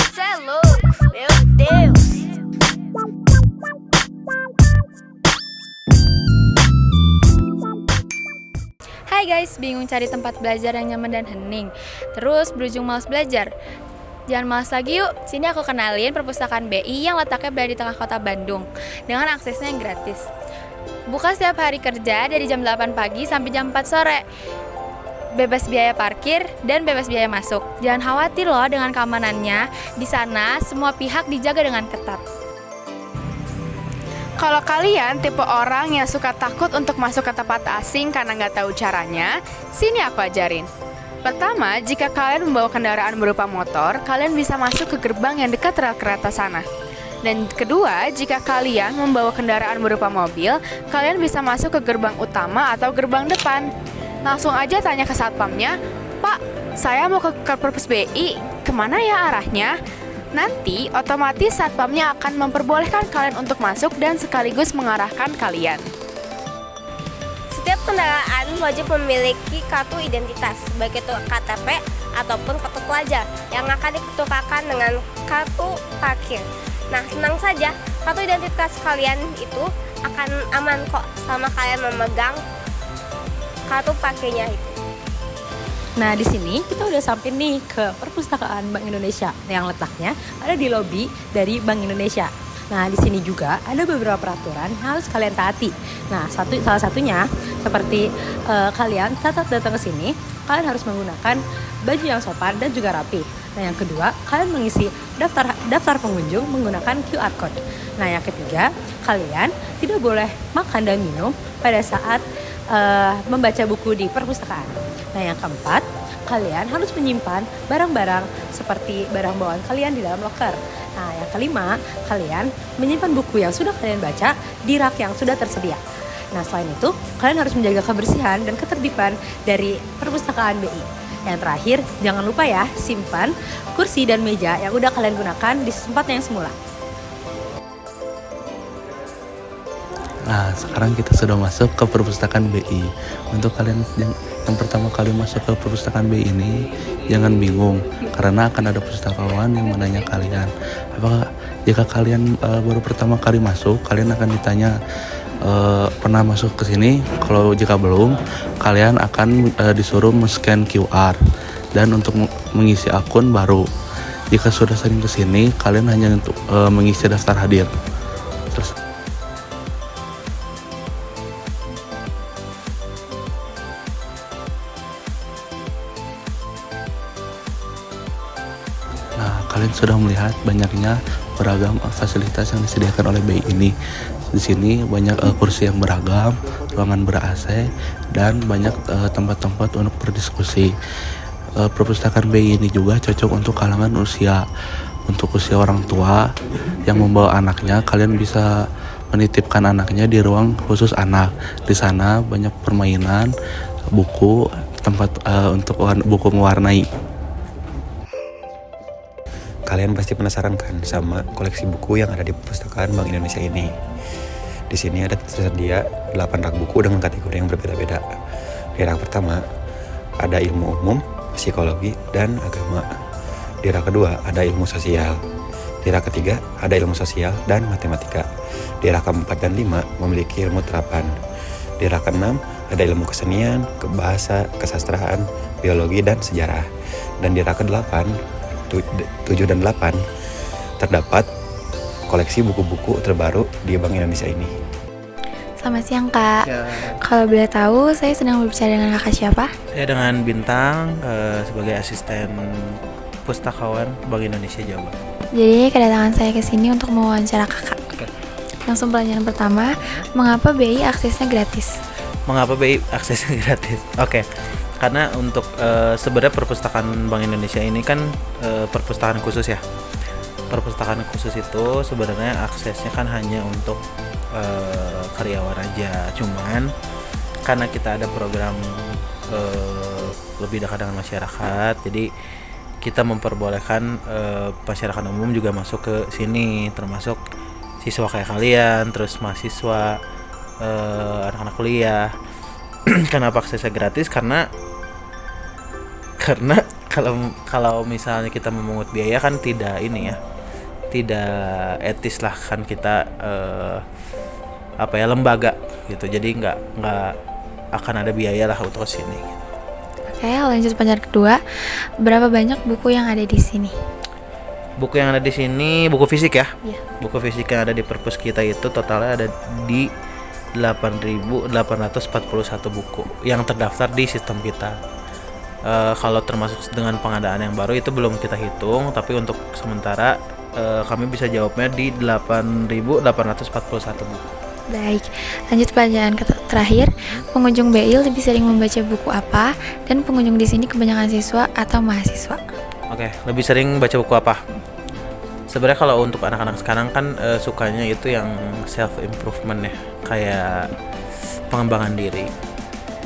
Cê é louco, meu Deus. Hai guys, bingung cari tempat belajar yang nyaman dan hening, terus berujung malas belajar? Jangan malas lagi yuk, sini aku kenalin perpustakaan BI yang letaknya berada di tengah kota Bandung dengan aksesnya yang gratis. Buka setiap hari kerja dari jam 8 pagi sampai jam 4 sore. Bebas biaya parkir dan bebas biaya masuk. Jangan khawatir loh dengan keamanannya. Di sana semua pihak dijaga dengan ketat. Kalau kalian tipe orang yang suka takut untuk masuk ke tempat asing karena nggak tahu caranya, sini aku ajarin. Pertama, jika kalian membawa kendaraan berupa motor, kalian bisa masuk ke gerbang yang dekat rel kereta sana. Dan kedua, jika kalian membawa kendaraan berupa mobil, kalian bisa masuk ke gerbang utama atau gerbang depan. Langsung aja tanya ke satpamnya, "Pak, saya mau ke perpus BI, kemana ya arahnya?" Nanti otomatis satpamnya akan memperbolehkan kalian untuk masuk dan sekaligus mengarahkan kalian. Setiap kendaraan wajib memiliki kartu identitas, baik itu KTP ataupun kartu pelajar yang akan ditukarkan dengan kartu parkir. Nah, tenang saja, kartu identitas kalian itu akan aman kok selama kalian memegang kartu parkirnya itu. Nah, di sini kita udah sampai nih ke perpustakaan Bank Indonesia yang letaknya ada di lobi dari Bank Indonesia. Nah, di sini juga ada beberapa peraturan yang harus kalian taati. Nah, salah satunya seperti kalian saat datang ke sini, kalian harus menggunakan baju yang sopan dan juga rapi. Nah, yang kedua, kalian mengisi daftar pengunjung menggunakan QR code. Nah, yang ketiga, kalian tidak boleh makan dan minum pada saat membaca buku di perpustakaan. Nah, yang keempat, kalian harus menyimpan barang-barang seperti barang bawaan kalian di dalam loker. Nah, yang kelima, kalian menyimpan buku yang sudah kalian baca di rak yang sudah tersedia. Nah, selain itu, kalian harus menjaga kebersihan dan ketertiban dari perpustakaan BI. Yang terakhir, jangan lupa ya, simpan kursi dan meja yang udah kalian gunakan di tempatnya yang semula. Nah, sekarang kita sudah masuk ke perpustakaan BI. Untuk kalian yang pertama kali masuk ke perpustakaan BI ini, jangan bingung karena akan ada pustakawan yang menanya kalian. Apakah jika kalian baru pertama kali masuk, kalian akan ditanya pernah masuk ke sini? Kalau jika belum, kalian akan disuruh men-scan QR dan untuk mengisi akun baru. Jika sudah sering ke sini, kalian hanya untuk mengisi daftar hadir. Terus kalian sudah melihat banyaknya beragam fasilitas yang disediakan oleh BI ini. Di sini banyak kursi yang beragam, ruangan ber-AC, dan banyak tempat-tempat untuk berdiskusi. Perpustakaan BI ini juga cocok untuk kalangan usia. Untuk usia orang tua yang membawa anaknya, kalian bisa menitipkan anaknya di ruang khusus anak. Di sana banyak permainan, buku, tempat untuk buku mewarnai. Kalian pasti penasaran kan sama koleksi buku yang ada di perpustakaan Bank Indonesia ini. Di sini ada tersedia 8 rak buku dengan kategori yang berbeda-beda. Di rak pertama ada ilmu umum, psikologi, dan agama. Di rak kedua ada ilmu sosial. Di rak ketiga ada ilmu sosial dan matematika. Di rak keempat dan 5 memiliki ilmu terapan. Di rak keenam ada ilmu kesenian, bahasa, kesastraan, biologi, dan sejarah. Dan di rak ke-8 7 dan 8 terdapat koleksi buku-buku terbaru di Bank Indonesia ini. Selamat siang Kak. Kalau boleh tahu, saya sedang berbicara dengan kakak siapa? Saya dengan Bintang sebagai asisten Pustakawan Bank Indonesia Jawa Barat. Jadi kedatangan saya ke sini untuk mewawancara kakak. Oke. Langsung pertanyaan pertama, mengapa BI aksesnya gratis? Mengapa BI aksesnya gratis? Oke. Karena untuk sebenarnya perpustakaan Bank Indonesia ini kan perpustakaan khusus ya. Perpustakaan khusus itu sebenarnya aksesnya kan hanya untuk karyawan aja. Cuman karena kita ada program lebih dekat dengan masyarakat, jadi kita memperbolehkan masyarakat umum juga masuk ke sini, termasuk siswa kayak kalian, terus mahasiswa, anak-anak kuliah. Kenapa aksesnya gratis? Karena kalau misalnya kita memungut biaya kan tidak etis lah kan kita lembaga gitu, jadi nggak akan ada biaya lah untuk sini. Oke, lanjut pertanyaan kedua, berapa banyak buku yang ada di sini? Buku yang ada di sini buku fisik ya? Iya. Buku fisik yang ada di perpus kita itu totalnya ada di 8.841 buku yang terdaftar di sistem kita. Kalau termasuk dengan pengadaan yang baru itu belum kita hitung, tapi untuk sementara kami bisa jawabnya di 8.841 buku. Baik, lanjut pertanyaan terakhir, pengunjung BI lebih sering membaca buku apa, dan pengunjung di sini kebanyakan siswa atau mahasiswa? Oke, lebih sering baca buku apa? Sebenarnya kalau untuk anak-anak sekarang kan sukanya itu yang self improvement ya, kayak pengembangan diri.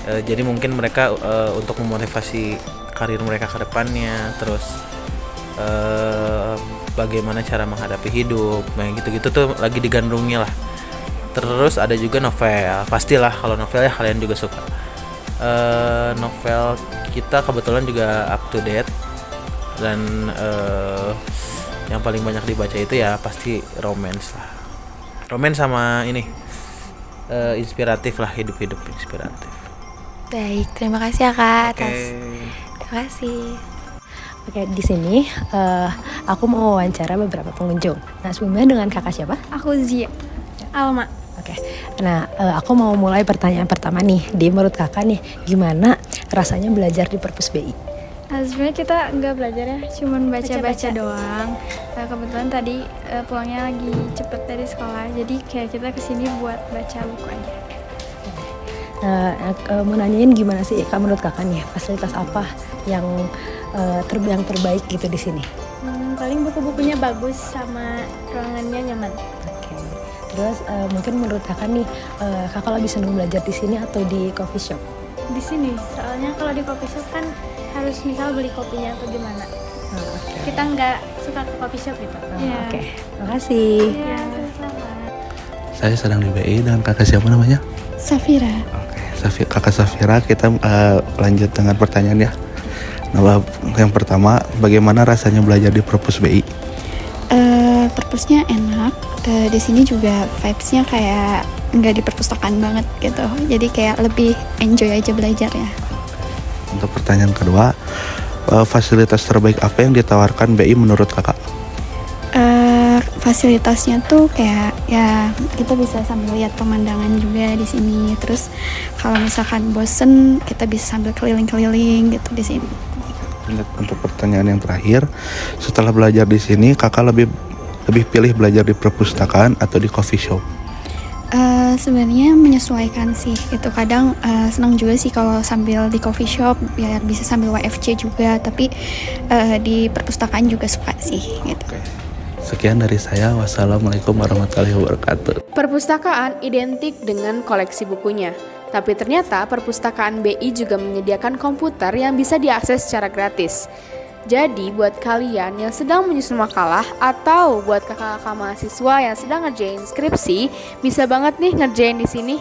Jadi mungkin mereka untuk memotivasi karir mereka ke depannya, terus bagaimana cara menghadapi hidup, gitu-gitu tuh lagi digandrungnya lah. Terus ada juga novel, pastilah kalau novel ya kalian juga suka. Novel kita kebetulan juga up to date, dan yang paling banyak dibaca itu ya pasti romance lah. Romance sama ini inspiratif lah, hidup-hidup inspiratif. Baik, terima kasih ya Kak Oke. Terima kasih. Oke, di sini aku mau wawancara beberapa pengunjung. Nah, sebelumnya dengan kakak siapa? Aku Zia. Alma. Oke, nah aku mau mulai pertanyaan pertama nih. Di menurut kakak nih, gimana rasanya belajar di Perpus BI? Sebenarnya kita nggak belajar ya, cuman baca-baca doang. Kebetulan tadi pulangnya lagi cepet dari sekolah, jadi kayak kita kesini buat baca buku aja. Mau nanyain gimana sih menurut kakak nih, fasilitas apa yang terbaik gitu di sini? Paling buku-bukunya bagus sama ruangannya nyaman. Oke. Terus mungkin menurut kakak nih, kakak lebih senang belajar di sini atau di coffee shop? Di sini, soalnya kalau di coffee shop kan harus misal beli kopinya atau gimana. Okay. Kita nggak suka ke coffee shop gitu. Oke, makasih. Iya, sama-sama. Saya sedang di BI dengan kakak siapa namanya? Safira. Oke, kakak Safira, kita lanjut dengan pertanyaan ya. Nah, yang pertama, bagaimana rasanya belajar di Perpus BI? Perpusnya enak. Di sini juga vibes-nya kayak nggak di perpustakaan banget gitu. Jadi kayak lebih enjoy aja belajarnya. Untuk pertanyaan kedua, fasilitas terbaik apa yang ditawarkan BI menurut kakak? Fasilitasnya tuh kayak ya kita bisa sambil lihat pemandangan juga di sini. Terus kalau misalkan bosen kita bisa sambil keliling-keliling gitu di sini. Untuk pertanyaan yang terakhir, setelah belajar di sini, kakak lebih pilih belajar di perpustakaan atau di coffee shop? Sebenarnya menyesuaikan sih gitu. Kadang senang juga sih kalau sambil di coffee shop biar bisa sambil WFC juga. Tapi di perpustakaan juga suka sih gitu. Sekian dari saya. Wassalamualaikum warahmatullahi wabarakatuh. Perpustakaan identik dengan koleksi bukunya. Tapi ternyata perpustakaan BI juga menyediakan komputer yang bisa diakses secara gratis. Jadi buat kalian yang sedang menyusun makalah atau buat kakak-kakak mahasiswa yang sedang ngerjain skripsi, bisa banget nih ngerjain di sini.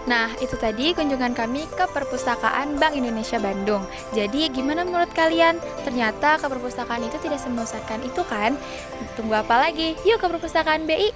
Nah, itu tadi kunjungan kami ke Perpustakaan Bank Indonesia Bandung. Jadi, gimana menurut kalian? Ternyata ke perpustakaan itu tidak sembosankan itu kan? Tunggu apa lagi? Yuk ke Perpustakaan BI!